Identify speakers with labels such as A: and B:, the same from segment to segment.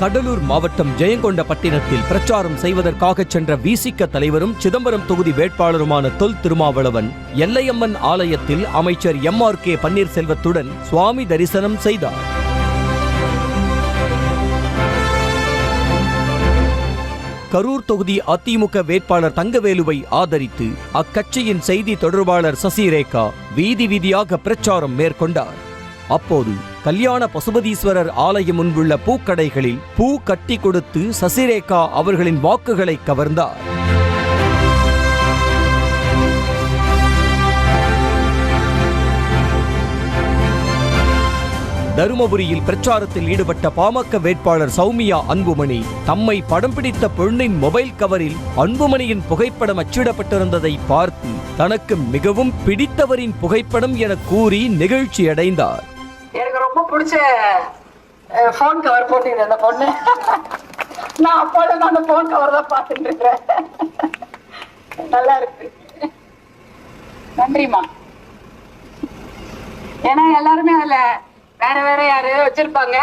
A: கடலூர் மாவட்டம் ஜெயங்கொண்டபட்டினத்தில் பிரச்சாரம் செய்வதற்காக சென்ற விசிக தலைவரும் சிதம்பரம் தொகுதி வேட்பாளருமான தொல் திருமாவளவன் எல்லையம்மன் ஆலயத்தில் அமைச்சர் MRK பன்னீர்செல்வத்துடன் சுவாமி தரிசனம் செய்தார். கரூர் தொகுதி அதிமுக வேட்பாளர் தங்கவேலுவை ஆதரித்து அக்கட்சியின் செய்தி தொடர்பாளர் சசிரேகா வீதி வீதியாக பிரச்சாரம் மேற்கொண்டார். அப்போது கல்யாண பசுபதீஸ்வரர் ஆலயம் முன்புள்ள பூக்கடைகளில் பூ கட்டி கொடுத்து சசிரேகா அவர்களின் வாக்குகளை கவர்ந்தார். தருமபுரியில் பிரச்சாரத்தில் ஈடுபட்ட பாமக வேட்பாளர் சௌமியா அன்புமணி தம்மை படம் பிடித்த பெண்ணின் மொபைல் கவரில் அன்புமணியின் புகைப்படம் அச்சிடப்பட்டிருந்ததை பார்த்து தனக்கு மிகவும் பிடித்தவரின் புகைப்படம் என கூறி நெகிழ்ச்சி அடைந்தார்.
B: எனக்கு ரொம்ப பிடிச்ச போன் கவர் போட்டீங்க அந்த பொண்ணு. நான் அப்போல அந்த போன் கவர் தான் பார்த்துட்டு இருக்கிறேன். நல்லா இருக்கு, நன்றிமா. ஏன்னா எல்லாருமே அதுல வேற வேற யாரு வச்சிருப்பாங்க.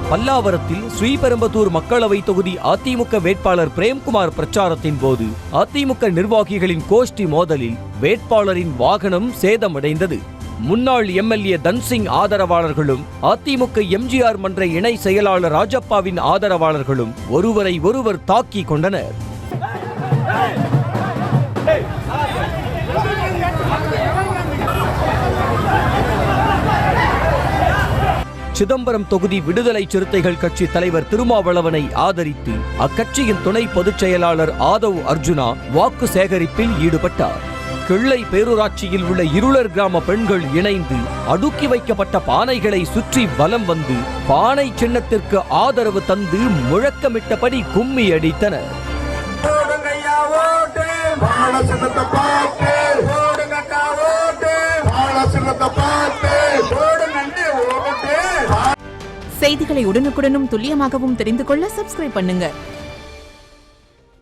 A: பல்லாவரத்தில் ஸ்ரீபெரும்புதூர் மக்களவை தொகுதி அதிமுக வேட்பாளர் பிரேம்குமார் பிரச்சாரத்தின் போது அதிமுக நிர்வாகிகளின் கோஷ்டி மோதலில் வேட்பாளரின் வாகனம் சேதமடைந்தது. முன்னாள் MLA தன்சிங் ஆதரவாளர்களும் அதிமுக MGR மன்ற இணை செயலாளர் ராஜப்பாவின் ஆதரவாளர்களும் ஒருவரை ஒருவர் தாக்கிக் கொண்டனர். சிதம்பரம் தொகுதி விடுதலை சிறுத்தைகள் கட்சி தலைவர் திருமாவளவனை ஆதரித்து அக்கட்சியின் துணை பொதுச் செயலாளர் ஆதவ் அர்ஜுனா வாக்கு சேகரிப்பில் ஈடுபட்டார். கிள்ளை பேரூராட்சியில் உள்ள இருளர் கிராம பெண்கள் இணைந்து அடுக்கி வைக்கப்பட்ட பானைகளை சுற்றி வலம் வந்து பானை சின்னத்திற்கு ஆதரவு தந்து முழக்கமிட்டபடி கும்மி அடித்தனர்.
C: செய்திகளை உடனுக்குடனும் துல்லியமாகவும் தெரிந்து கொள்ள சப்ஸ்கிரைப் பண்ணுங்க.